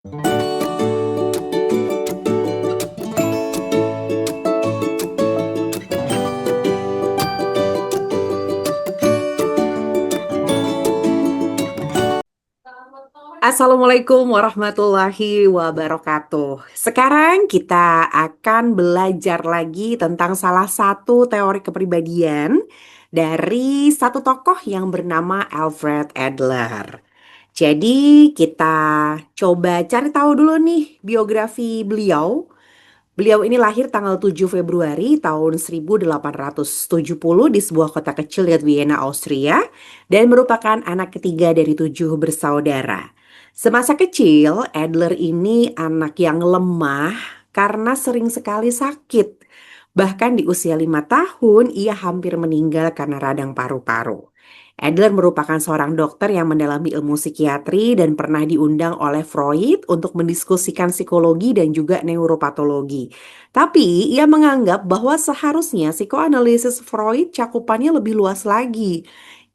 Assalamualaikum warahmatullahi wabarakatuh. Sekarang kita akan belajar lagi tentang salah satu teori kepribadian dari satu tokoh yang bernama Alfred Adler. Jadi kita coba cari tahu dulu nih biografi beliau. Beliau ini lahir tanggal 7 Februari tahun 1870 di sebuah kota kecil di Vienna, Austria, dan merupakan anak ketiga dari 7 bersaudara. Semasa kecil, Adler ini anak yang lemah karena sering sekali sakit. Bahkan di usia 5 tahun, ia hampir meninggal karena radang paru-paru. Adler merupakan seorang dokter yang mendalami ilmu psikiatri dan pernah diundang oleh Freud untuk mendiskusikan psikologi dan juga neuropatologi. Tapi ia menganggap bahwa seharusnya psikoanalisis Freud cakupannya lebih luas lagi.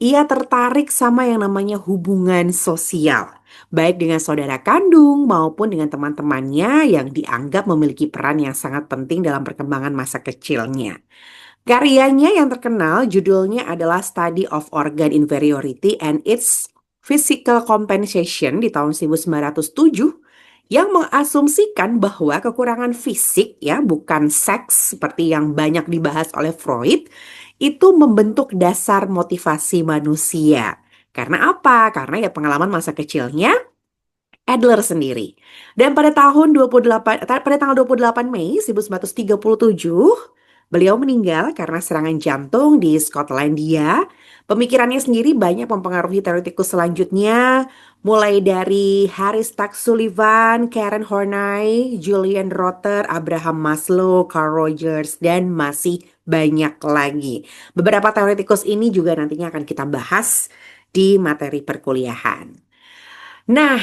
Ia tertarik sama yang namanya hubungan sosial, baik dengan saudara kandung maupun dengan teman-temannya yang dianggap memiliki peran yang sangat penting dalam perkembangan masa kecilnya. Karyanya yang terkenal judulnya adalah Study of Organ Inferiority and its Physical Compensation di tahun 1907 yang mengasumsikan bahwa kekurangan fisik ya bukan seks seperti yang banyak dibahas oleh Freud itu membentuk dasar motivasi manusia. Karena apa? Karena ya pengalaman masa kecilnya Adler sendiri. Dan pada tanggal 28 Mei 1937, beliau meninggal karena serangan jantung di Skotlandia. Pemikirannya sendiri banyak mempengaruhi teoretikus selanjutnya, mulai dari Harry Stack Sullivan, Karen Horney, Julian Rother, Abraham Maslow, Carl Rogers, dan masih banyak lagi. Beberapa teoretikus ini juga nantinya akan kita bahas di materi perkuliahan. Nah,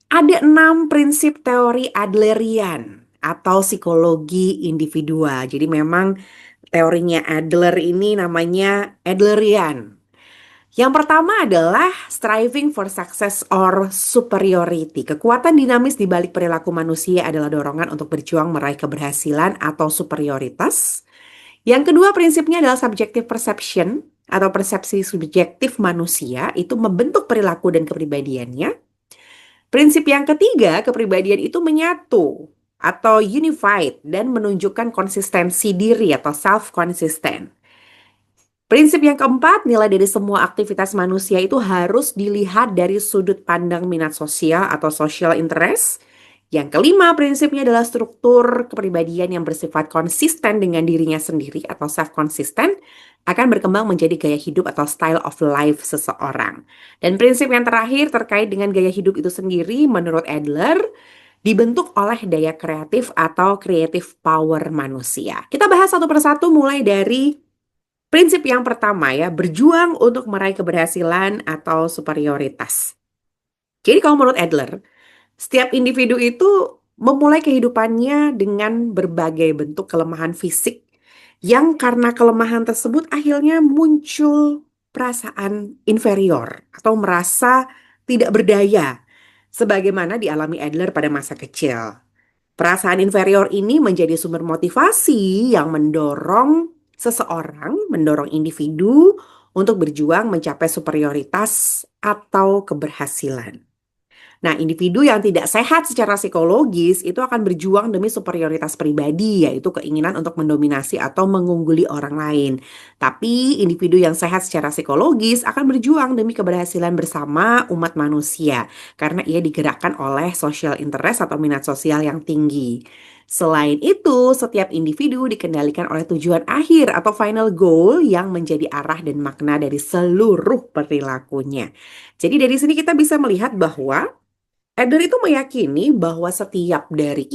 ada 6 prinsip teori Adlerian atau psikologi individual. Jadi memang teorinya Adler ini namanya Adlerian. Yang pertama adalah striving for success or superiority. Kekuatan dinamis di balik perilaku manusia adalah dorongan untuk berjuang meraih keberhasilan atau superioritas. Yang kedua prinsipnya adalah subjective perception atau persepsi subjektif manusia itu membentuk perilaku dan kepribadiannya. Prinsip yang ketiga, kepribadian itu menyatu atau unified dan menunjukkan konsistensi diri atau self-consistent. Prinsip yang keempat, nilai dari semua aktivitas manusia itu harus dilihat dari sudut pandang minat sosial atau social interest. Yang kelima, prinsipnya adalah struktur kepribadian yang bersifat konsisten dengan dirinya sendiri atau self-consistent akan berkembang menjadi gaya hidup atau style of life seseorang. Dan prinsip yang terakhir terkait dengan gaya hidup itu sendiri, menurut Adler, dibentuk oleh daya kreatif atau creative power manusia. Kita bahas satu persatu mulai dari prinsip yang pertama ya, berjuang untuk meraih keberhasilan atau superioritas. Jadi kalau menurut Adler, setiap individu itu memulai kehidupannya dengan berbagai bentuk kelemahan fisik yang karena kelemahan tersebut akhirnya muncul perasaan inferior atau merasa tidak berdaya sebagaimana dialami Adler pada masa kecil. Perasaan inferior ini menjadi sumber motivasi yang mendorong individu untuk berjuang mencapai superioritas atau keberhasilan. Nah, individu yang tidak sehat secara psikologis itu akan berjuang demi superioritas pribadi, yaitu keinginan untuk mendominasi atau mengungguli orang lain. Tapi individu yang sehat secara psikologis akan berjuang demi keberhasilan bersama umat manusia, karena ia digerakkan oleh social interest atau minat sosial yang tinggi. Selain itu, setiap individu dikendalikan oleh tujuan akhir atau final goal yang menjadi arah dan makna dari seluruh perilakunya. Jadi dari sini kita bisa melihat bahwa Adler itu meyakini bahwa setiap dari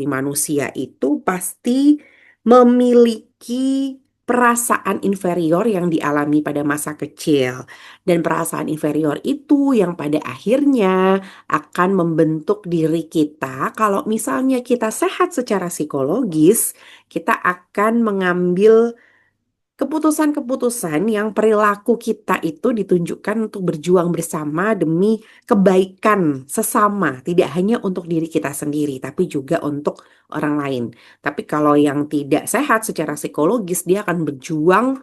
manusia itu pasti memiliki perasaan inferior yang dialami pada masa kecil. Dan perasaan inferior itu yang pada akhirnya akan membentuk diri kita. Kalau misalnya kita sehat secara psikologis, kita akan mengambil Keputusan-keputusan yang perilaku kita itu ditunjukkan untuk berjuang bersama demi kebaikan sesama, tidak hanya untuk diri kita sendiri, tapi juga untuk orang lain. Tapi kalau yang tidak sehat secara psikologis, dia akan berjuang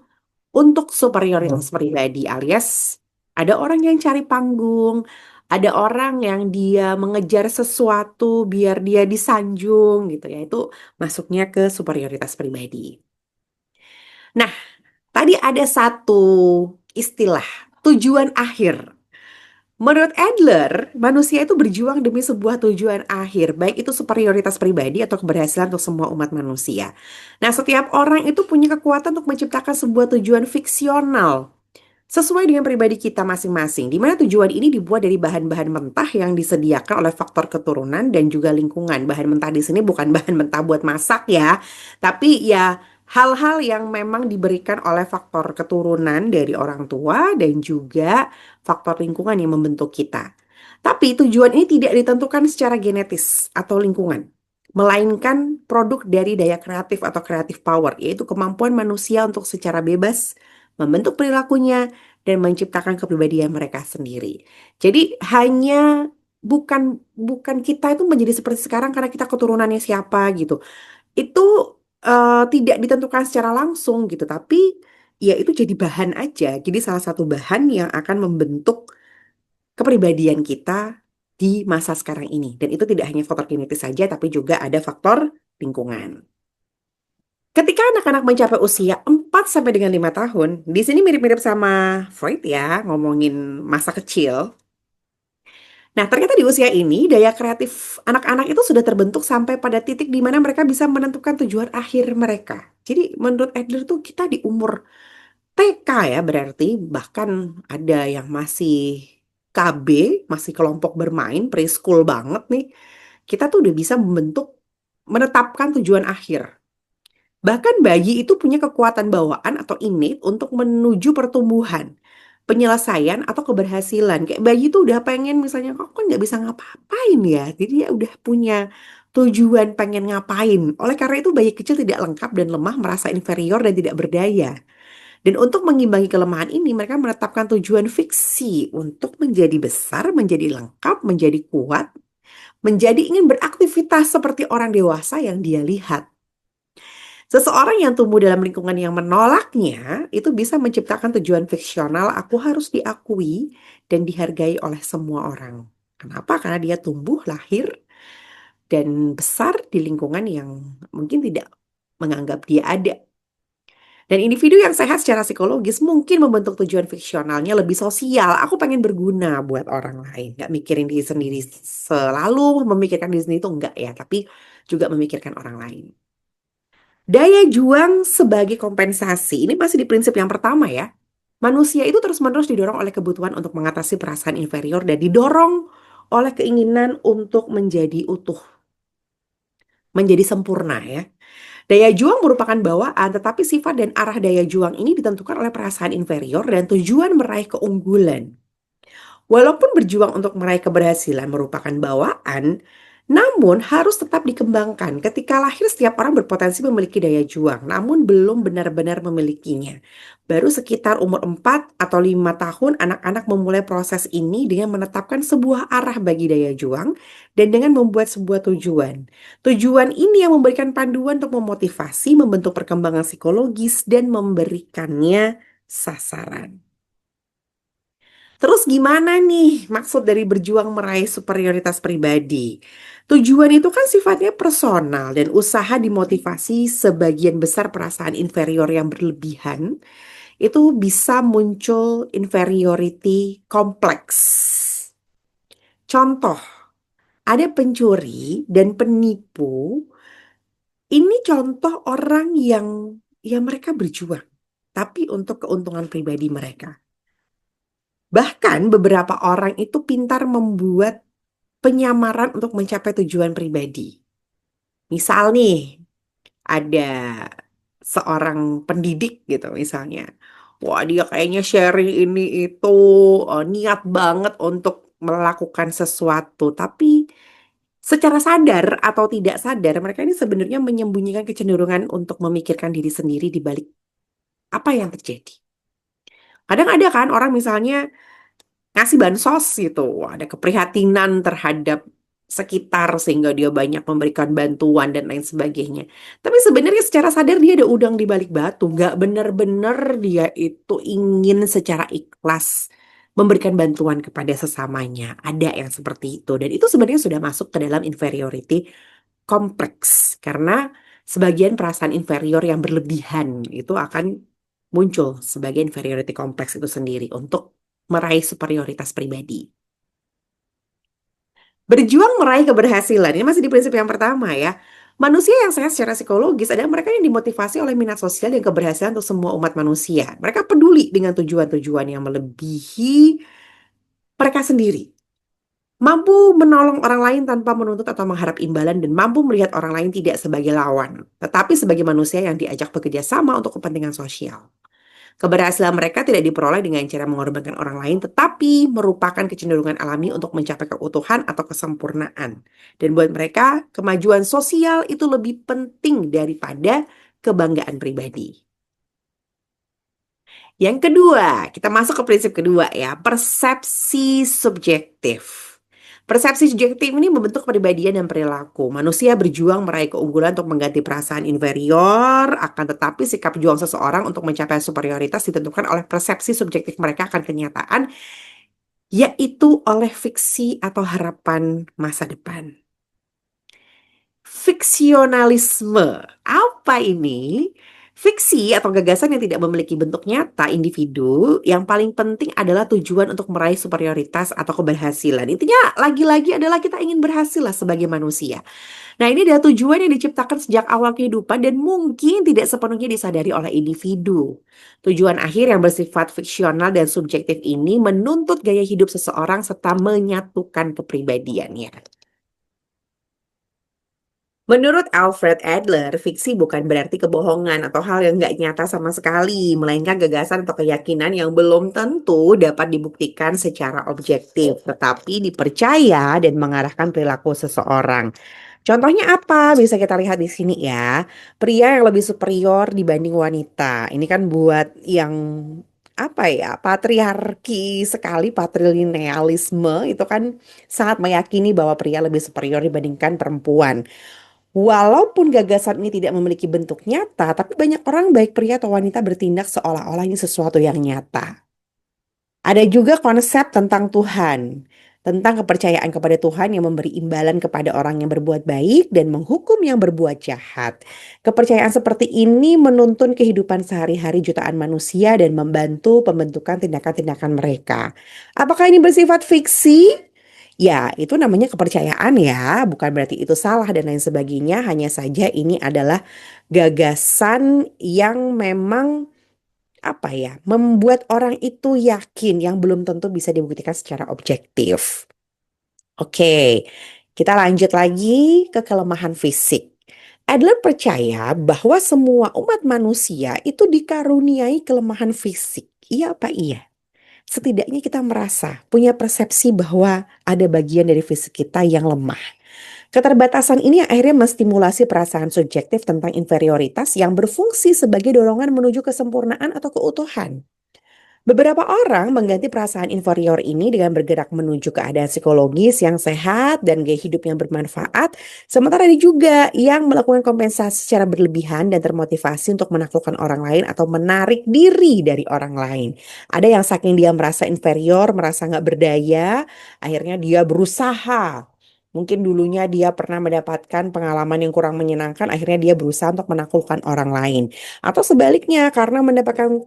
untuk superioritas pribadi, alias ada orang yang cari panggung, ada orang yang dia mengejar sesuatu biar dia disanjung gitu ya, itu masuknya ke superioritas pribadi. Nah, tadi ada satu istilah, tujuan akhir. Menurut Adler, manusia itu berjuang demi sebuah tujuan akhir, baik itu superioritas pribadi atau keberhasilan untuk semua umat manusia. Nah, setiap orang itu punya kekuatan untuk menciptakan sebuah tujuan fiksional sesuai dengan pribadi kita masing-masing, di mana tujuan ini dibuat dari bahan-bahan mentah yang disediakan oleh faktor keturunan dan juga lingkungan. Bahan mentah di sini bukan bahan mentah buat masak ya, tapi ya hal-hal yang memang diberikan oleh faktor keturunan dari orang tua dan juga faktor lingkungan yang membentuk kita. Tapi tujuan ini tidak ditentukan secara genetis atau lingkungan, melainkan produk dari daya kreatif atau creative power, yaitu kemampuan manusia untuk secara bebas membentuk perilakunya dan menciptakan kepribadian mereka sendiri. Jadi hanya bukan bukan kita itu menjadi seperti sekarang karena kita keturunannya siapa gitu. Itu tidak ditentukan secara langsung gitu, tapi ya itu jadi bahan aja. Jadi salah satu bahan yang akan membentuk kepribadian kita di masa sekarang ini. Dan itu tidak hanya faktor genetis saja, tapi juga ada faktor lingkungan. Ketika anak-anak mencapai usia 4 sampai dengan 5 tahun, di sini mirip-mirip sama Freud ya, ngomongin masa kecil. Nah, ternyata di usia ini, daya kreatif anak-anak itu sudah terbentuk sampai pada titik di mana mereka bisa menentukan tujuan akhir mereka. Jadi, menurut Adler tuh kita di umur TK ya berarti, bahkan ada yang masih KB, masih kelompok bermain, preschool banget nih. Kita tuh udah bisa menetapkan tujuan akhir. Bahkan bayi itu punya kekuatan bawaan atau innate untuk menuju pertumbuhan, penyelesaian atau keberhasilan. Kayak bayi itu udah pengen misalnya, kok kan nggak bisa ngapa-ngapain ya. Jadi dia udah punya tujuan pengen ngapain. Oleh karena itu bayi kecil tidak lengkap dan lemah, merasa inferior dan tidak berdaya. Dan untuk mengimbangi kelemahan ini, mereka menetapkan tujuan fiksi untuk menjadi besar, menjadi lengkap, menjadi kuat, menjadi ingin beraktivitas seperti orang dewasa yang dia lihat. Seseorang yang tumbuh dalam lingkungan yang menolaknya itu bisa menciptakan tujuan fiksional, aku harus diakui dan dihargai oleh semua orang. Kenapa? Karena dia tumbuh, lahir, dan besar di lingkungan yang mungkin tidak menganggap dia ada. Dan individu yang sehat secara psikologis mungkin membentuk tujuan fiksionalnya lebih sosial. Aku pengen berguna buat orang lain. Nggak mikirin diri sendiri selalu, memikirkan diri sendiri itu enggak ya. Tapi juga memikirkan orang lain. Daya juang sebagai kompensasi, ini masih di prinsip yang pertama ya. Manusia itu terus-menerus didorong oleh kebutuhan untuk mengatasi perasaan inferior dan didorong oleh keinginan untuk menjadi utuh, menjadi sempurna ya. Daya juang merupakan bawaan, tetapi sifat dan arah daya juang ini ditentukan oleh perasaan inferior dan tujuan meraih keunggulan. Walaupun berjuang untuk meraih keberhasilan merupakan bawaan, namun harus tetap dikembangkan. Ketika lahir, setiap orang berpotensi memiliki daya juang, namun belum benar-benar memilikinya. Baru sekitar umur 4 atau 5 tahun, anak-anak memulai proses ini dengan menetapkan sebuah arah bagi daya juang dan dengan membuat sebuah tujuan. Tujuan ini yang memberikan panduan untuk memotivasi, membentuk perkembangan psikologis, dan memberikannya sasaran. Terus gimana nih maksud dari berjuang meraih superioritas pribadi? Tujuan itu kan sifatnya personal dan usaha dimotivasi sebagian besar perasaan inferior yang berlebihan itu bisa muncul inferiority complex. Contoh, ada pencuri dan penipu. Ini contoh orang yang ya mereka berjuang, tapi untuk keuntungan pribadi mereka. Bahkan beberapa orang itu pintar membuat penyamaran untuk mencapai tujuan pribadi. Misal nih, ada seorang pendidik gitu misalnya. Wah, dia kayaknya sharing ini itu niat banget untuk melakukan sesuatu, tapi secara sadar atau tidak sadar mereka ini sebenarnya menyembunyikan kecenderungan untuk memikirkan diri sendiri di balik Apa yang terjadi? Kadang ada kan orang misalnya ngasih bansos gitu, ada keprihatinan terhadap sekitar sehingga dia banyak memberikan bantuan dan lain sebagainya. Tapi sebenarnya secara sadar dia ada udang di balik batu, nggak benar-benar dia itu ingin secara ikhlas memberikan bantuan kepada sesamanya. Ada yang seperti itu dan itu sebenarnya sudah masuk ke dalam inferiority kompleks karena sebagian perasaan inferior yang berlebihan itu akan muncul sebagai inferiority kompleks itu sendiri untuk meraih superioritas pribadi. Berjuang meraih keberhasilan, ini masih di prinsip yang pertama ya. Manusia yang sehat secara psikologis adalah mereka yang dimotivasi oleh minat sosial dan keberhasilan untuk semua umat manusia. Mereka peduli dengan tujuan-tujuan yang melebihi mereka sendiri. Mampu menolong orang lain tanpa menuntut atau mengharap imbalan dan mampu melihat orang lain tidak sebagai lawan, tetapi sebagai manusia yang diajak bekerja sama untuk kepentingan sosial. Keberhasilan mereka tidak diperoleh dengan cara mengorbankan orang lain, tetapi merupakan kecenderungan alami untuk mencapai keutuhan atau kesempurnaan. Dan buat mereka, kemajuan sosial itu lebih penting daripada kebanggaan pribadi. Yang kedua, kita masuk ke prinsip kedua ya, persepsi subjektif. Persepsi subjektif ini membentuk kepribadian dan perilaku. Manusia berjuang meraih keunggulan untuk mengganti perasaan inferior, akan tetapi sikap juang seseorang untuk mencapai superioritas ditentukan oleh persepsi subjektif mereka akan kenyataan, yaitu oleh fiksi atau harapan masa depan. Fiksionalisme. Apa ini? Fiksi atau gagasan yang tidak memiliki bentuk nyata individu, yang paling penting adalah tujuan untuk meraih superioritas atau keberhasilan. Intinya lagi-lagi adalah kita ingin berhasil lah sebagai manusia. Nah, ini adalah tujuan yang diciptakan sejak awal kehidupan dan mungkin tidak sepenuhnya disadari oleh individu. Tujuan akhir yang bersifat fiksional dan subjektif ini menuntut gaya hidup seseorang serta menyatukan kepribadiannya. Menurut Alfred Adler, fiksi bukan berarti kebohongan atau hal yang nggak nyata sama sekali, melainkan gagasan atau keyakinan yang belum tentu dapat dibuktikan secara objektif, tetapi dipercaya dan mengarahkan perilaku seseorang. Contohnya apa? Bisa kita lihat di sini ya. Pria yang lebih superior dibanding wanita. Ini kan buat yang apa ya, patriarki sekali, patrilinealisme itu kan sangat meyakini bahwa pria lebih superior dibandingkan perempuan. Walaupun gagasan ini tidak memiliki bentuk nyata, tapi banyak orang baik pria atau wanita bertindak seolah-olah ini sesuatu yang nyata. Ada juga konsep tentang Tuhan, tentang kepercayaan kepada Tuhan yang memberi imbalan kepada orang yang berbuat baik dan menghukum yang berbuat jahat. Kepercayaan seperti ini menuntun kehidupan sehari-hari jutaan manusia dan membantu pembentukan tindakan-tindakan mereka. Apakah ini bersifat fiksi? Ya, itu namanya kepercayaan ya, bukan berarti itu salah dan lain sebagainya. Hanya saja ini adalah gagasan yang memang apa ya, membuat orang itu yakin yang belum tentu bisa dibuktikan secara objektif. Oke, kita lanjut lagi ke kelemahan fisik. Adler percaya bahwa semua umat manusia itu dikaruniai kelemahan fisik. Iya apa iya? Setidaknya kita merasa punya persepsi bahwa ada bagian dari fisik kita yang lemah. Keterbatasan ini akhirnya menstimulasi perasaan subjektif tentang inferioritas yang berfungsi sebagai dorongan menuju kesempurnaan atau keutuhan. Beberapa orang mengganti perasaan inferior ini dengan bergerak menuju keadaan psikologis yang sehat dan gaya hidup yang bermanfaat. Sementara ada juga yang melakukan kompensasi secara berlebihan dan termotivasi untuk menaklukkan orang lain atau menarik diri dari orang lain. Ada yang saking dia merasa inferior, merasa nggak berdaya, akhirnya dia berusaha. Mungkin dulunya dia pernah mendapatkan pengalaman yang kurang menyenangkan, akhirnya dia berusaha untuk menaklukkan orang lain. Atau sebaliknya, karena mendapatkan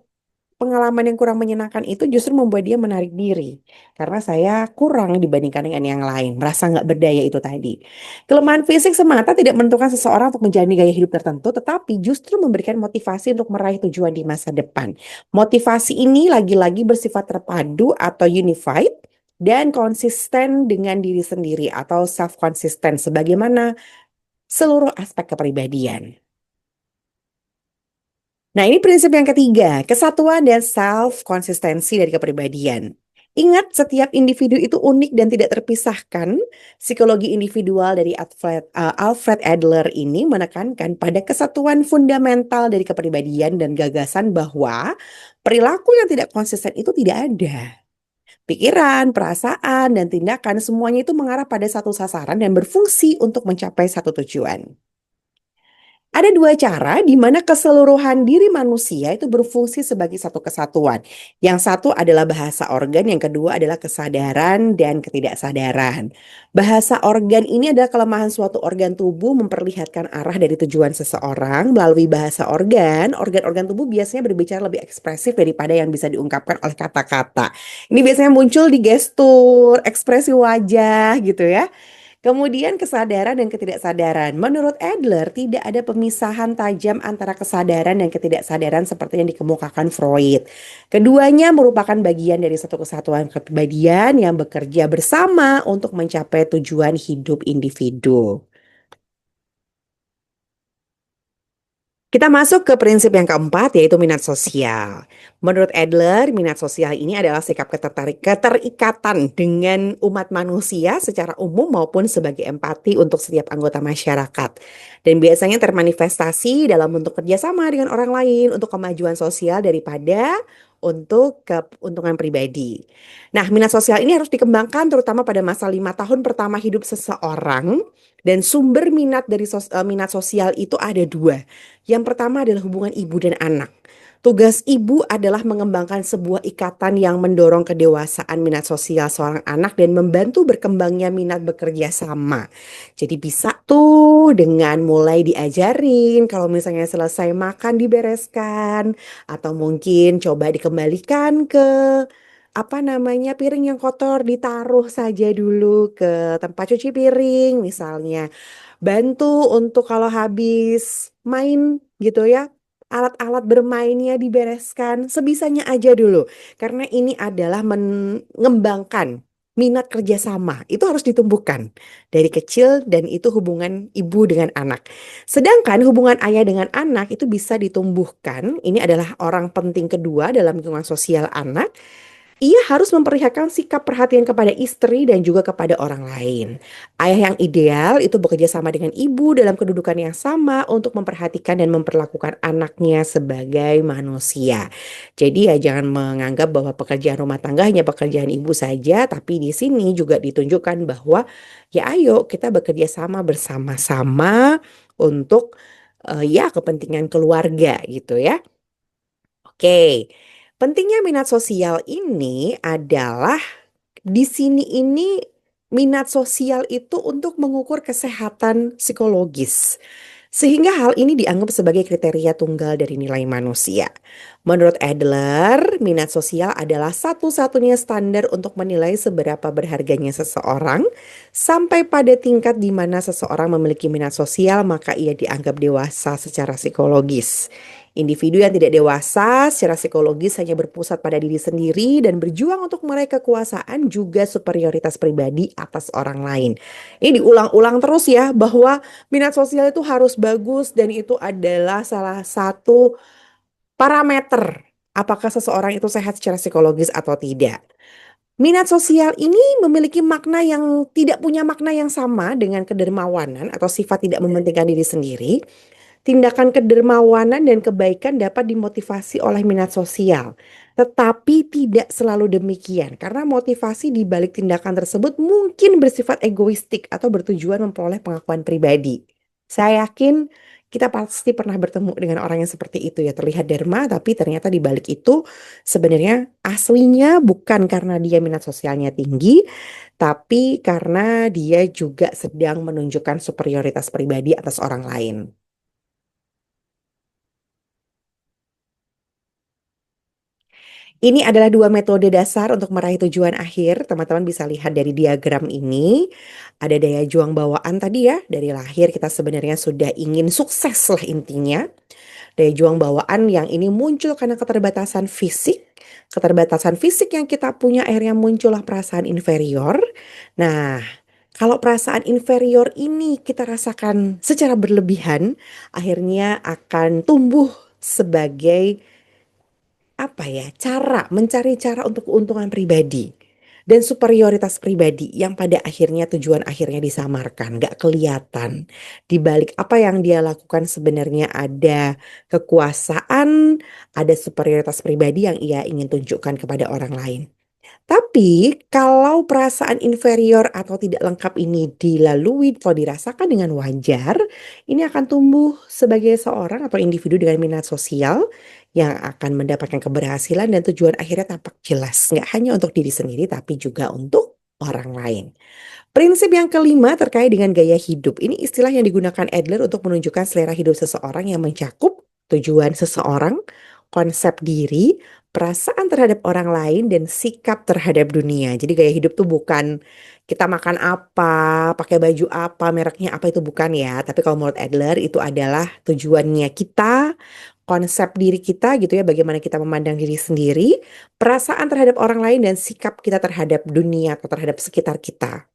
pengalaman yang kurang menyenangkan itu justru membuat dia menarik diri. Karena saya kurang dibandingkan dengan yang lain. Merasa nggak berdaya itu tadi. Kelemahan fisik semata tidak menentukan seseorang untuk menjalani gaya hidup tertentu, tetapi justru memberikan motivasi untuk meraih tujuan di masa depan. Motivasi ini lagi-lagi bersifat terpadu atau unified dan konsisten dengan diri sendiri atau self-consistent sebagaimana seluruh aspek kepribadian. Nah, ini prinsip yang ketiga, kesatuan dan self-konsistensi dari kepribadian. Ingat, setiap individu itu unik dan tidak terpisahkan. Psikologi individual dari Alfred Adler ini menekankan pada kesatuan fundamental dari kepribadian dan gagasan bahwa perilaku yang tidak konsisten itu tidak ada. Pikiran, perasaan, dan tindakan semuanya itu mengarah pada satu sasaran dan berfungsi untuk mencapai satu tujuan. Ada dua cara di mana keseluruhan diri manusia itu berfungsi sebagai satu kesatuan. Yang satu adalah bahasa organ, yang kedua adalah kesadaran dan ketidaksadaran. Bahasa organ ini adalah kelemahan suatu organ tubuh memperlihatkan arah dari tujuan seseorang melalui bahasa organ. Organ-organ tubuh biasanya berbicara lebih ekspresif daripada yang bisa diungkapkan oleh kata-kata. Ini biasanya muncul di gestur, ekspresi wajah gitu ya. Kemudian kesadaran dan ketidaksadaran. Menurut Adler, tidak ada pemisahan tajam antara kesadaran dan ketidaksadaran seperti yang dikemukakan Freud. Keduanya merupakan bagian dari satu kesatuan kepribadian yang bekerja bersama untuk mencapai tujuan hidup individu. Kita masuk ke prinsip yang keempat, yaitu minat sosial. Menurut Adler, minat sosial ini adalah sikap keterikatan dengan umat manusia secara umum maupun sebagai empati untuk setiap anggota masyarakat. Dan biasanya termanifestasi dalam bentuk kerjasama dengan orang lain untuk kemajuan sosial daripada untuk keuntungan pribadi. Nah, minat sosial ini harus dikembangkan terutama pada masa 5 tahun pertama hidup seseorang. Dan sumber minat dari minat sosial itu ada dua. Yang pertama adalah hubungan ibu dan anak. Tugas ibu adalah mengembangkan sebuah ikatan yang mendorong kedewasaan minat sosial seorang anak dan membantu berkembangnya minat bekerja sama. Jadi bisa tuh dengan mulai diajarin kalau misalnya selesai makan dibereskan atau mungkin coba dikembalikan ke apa namanya piring yang kotor ditaruh saja dulu ke tempat cuci piring misalnya. Bantu untuk kalau habis main gitu ya, alat-alat bermainnya dibereskan sebisanya aja dulu. Karena ini adalah mengembangkan minat kerjasama. Itu harus ditumbuhkan dari kecil dan itu hubungan ibu dengan anak. Sedangkan hubungan ayah dengan anak itu bisa ditumbuhkan. Ini adalah orang penting kedua dalam lingkungan sosial anak. Ia harus memperlihatkan sikap perhatian kepada istri dan juga kepada orang lain. Ayah yang ideal itu bekerja sama dengan ibu dalam kedudukan yang sama untuk memperhatikan dan memperlakukan anaknya sebagai manusia. Jadi ya jangan menganggap bahwa pekerjaan rumah tangga hanya pekerjaan ibu saja, tapi di sini juga ditunjukkan bahwa ya ayo kita bekerja sama bersama-sama untuk ya kepentingan keluarga gitu ya. Oke. Pentingnya minat sosial ini adalah di sini ini minat sosial itu untuk mengukur kesehatan psikologis. Sehingga hal ini dianggap sebagai kriteria tunggal dari nilai manusia. Menurut Adler, minat sosial adalah satu-satunya standar untuk menilai seberapa berharganya seseorang. Sampai pada tingkat di mana seseorang memiliki minat sosial, maka ia dianggap dewasa secara psikologis. Individu yang tidak dewasa secara psikologis hanya berpusat pada diri sendiri dan berjuang untuk meraih kekuasaan juga superioritas pribadi atas orang lain. Ini diulang-ulang terus ya bahwa minat sosial itu harus bagus dan itu adalah salah satu parameter apakah seseorang itu sehat secara psikologis atau tidak. Minat sosial ini memiliki makna yang tidak punya makna yang sama dengan kedermawanan atau sifat tidak mementingkan diri sendiri. Tindakan kedermawanan dan kebaikan dapat dimotivasi oleh minat sosial, tetapi tidak selalu demikian karena motivasi di balik tindakan tersebut mungkin bersifat egoistik atau bertujuan memperoleh pengakuan pribadi. Saya yakin kita pasti pernah bertemu dengan orang yang seperti itu ya, terlihat derma tapi ternyata di balik itu sebenarnya aslinya bukan karena dia minat sosialnya tinggi, tapi karena dia juga sedang menunjukkan superioritas pribadi atas orang lain. Ini adalah dua metode dasar untuk meraih tujuan akhir. Teman-teman bisa lihat dari diagram ini. Ada daya juang bawaan tadi ya. Dari lahir kita sebenarnya sudah ingin sukses lah intinya. Daya juang bawaan yang ini muncul karena keterbatasan fisik. Keterbatasan fisik yang kita punya akhirnya muncullah perasaan inferior. Nah, kalau perasaan inferior ini kita rasakan secara berlebihan, akhirnya akan tumbuh sebagai apa ya, mencari cara untuk keuntungan pribadi. dan superioritas pribadi yang pada akhirnya tujuan akhirnya disamarkan, nggak kelihatan. Di balik apa yang dia lakukan sebenarnya ada kekuasaan, ada superioritas pribadi yang ia ingin tunjukkan kepada orang lain. Tapi kalau perasaan inferior atau tidak lengkap ini dilalui atau dirasakan dengan wajar, ini akan tumbuh sebagai seorang atau individu dengan minat sosial yang akan mendapatkan keberhasilan dan tujuan akhirnya tampak jelas. Nggak hanya untuk diri sendiri tapi juga untuk orang lain. Prinsip yang kelima terkait dengan gaya hidup. Ini istilah yang digunakan Adler untuk menunjukkan selera hidup seseorang yang mencakup tujuan seseorang, konsep diri, perasaan terhadap orang lain, dan sikap terhadap dunia. Jadi gaya hidup tuh bukan kita makan apa, pakai baju apa, mereknya apa, itu bukan ya. Tapi kalau menurut Adler itu adalah tujuannya kita, konsep diri kita gitu ya, bagaimana kita memandang diri sendiri, perasaan terhadap orang lain, dan sikap kita terhadap dunia atau terhadap sekitar kita.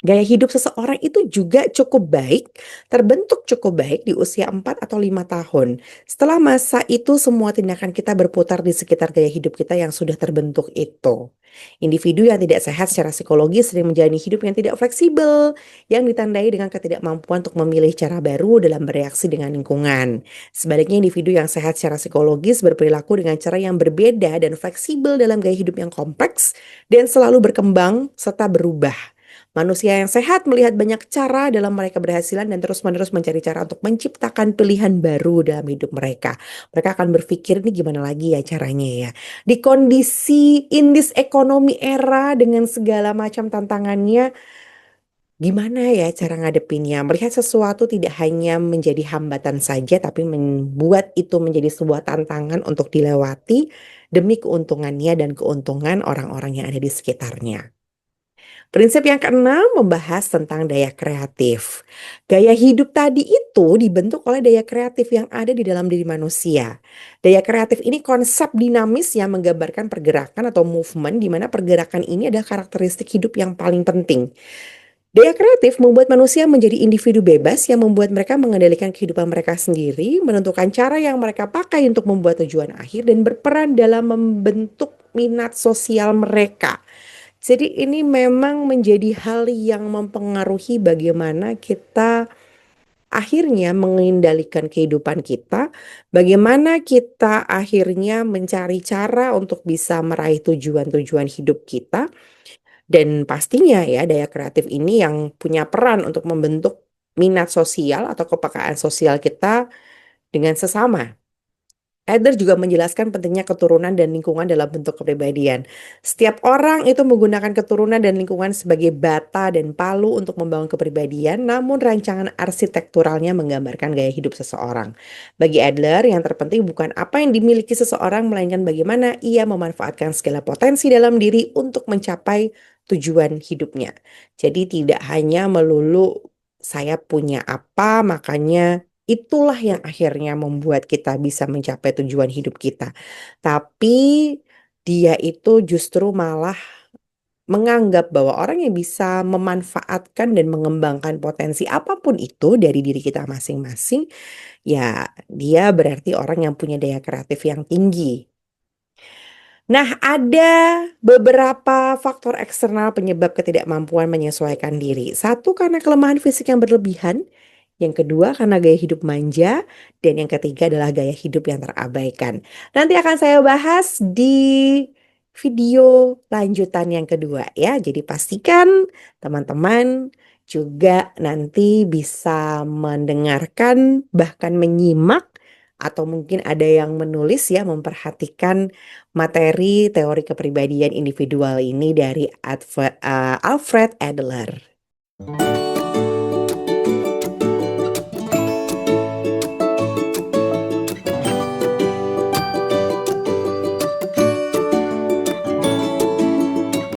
Gaya hidup seseorang itu juga cukup baik, terbentuk cukup baik di usia 4 atau 5 tahun. Setelah masa itu semua tindakan kita berputar di sekitar gaya hidup kita yang sudah terbentuk itu. Individu yang tidak sehat secara psikologis sering menjalani hidup yang tidak fleksibel, yang ditandai dengan ketidakmampuan untuk memilih cara baru dalam bereaksi dengan lingkungan. Sebaliknya individu yang sehat secara psikologis berperilaku dengan cara yang berbeda dan fleksibel dalam gaya hidup yang kompleks dan selalu berkembang serta berubah. Manusia yang sehat melihat banyak cara dalam meraih keberhasilan dan terus-menerus mencari cara untuk menciptakan pilihan baru dalam hidup mereka. Mereka akan berpikir ini gimana lagi ya caranya ya. Di kondisi in this economy era dengan segala macam tantangannya, gimana ya cara ngadepinnya? Melihat sesuatu tidak hanya menjadi hambatan saja, tapi membuat itu menjadi sebuah tantangan untuk dilewati demi keuntungannya dan keuntungan orang-orang yang ada di sekitarnya. Prinsip yang keenam membahas tentang daya kreatif. Gaya hidup tadi itu dibentuk oleh daya kreatif yang ada di dalam diri manusia. Daya kreatif ini konsep dinamis yang menggambarkan pergerakan atau movement di mana pergerakan ini adalah karakteristik hidup yang paling penting. Daya kreatif membuat manusia menjadi individu bebas yang membuat mereka mengendalikan kehidupan mereka sendiri, menentukan cara yang mereka pakai untuk membuat tujuan akhir dan berperan dalam membentuk minat sosial mereka. Jadi ini memang menjadi hal yang mempengaruhi bagaimana kita akhirnya mengendalikan kehidupan kita, bagaimana kita akhirnya mencari cara untuk bisa meraih tujuan-tujuan hidup kita, dan pastinya ya daya kreatif ini yang punya peran untuk membentuk minat sosial atau kepekaan sosial kita dengan sesama. Adler juga menjelaskan pentingnya keturunan dan lingkungan dalam bentuk kepribadian. Setiap orang itu menggunakan keturunan dan lingkungan sebagai bata dan palu untuk membangun kepribadian, namun rancangan arsitekturalnya menggambarkan gaya hidup seseorang. Bagi Adler, yang terpenting bukan apa yang dimiliki seseorang, melainkan bagaimana ia memanfaatkan segala potensi dalam diri untuk mencapai tujuan hidupnya. Jadi tidak hanya melulu saya punya apa, makanya itulah yang akhirnya membuat kita bisa mencapai tujuan hidup kita. Tapi dia itu justru malah menganggap bahwa orang yang bisa memanfaatkan dan mengembangkan potensi apapun itu dari diri kita masing-masing, ya dia berarti orang yang punya daya kreatif yang tinggi. Nah, ada beberapa faktor eksternal penyebab ketidakmampuan menyesuaikan diri. Satu, karena kelemahan fisik yang berlebihan. Yang kedua, karena gaya hidup manja. Dan yang ketiga adalah gaya hidup yang terabaikan. Nanti akan saya bahas di video lanjutan yang kedua ya. Jadi pastikan teman-teman juga nanti bisa mendengarkan, bahkan menyimak, atau mungkin ada yang menulis ya, memperhatikan materi teori kepribadian individual ini dari Alfred Adler.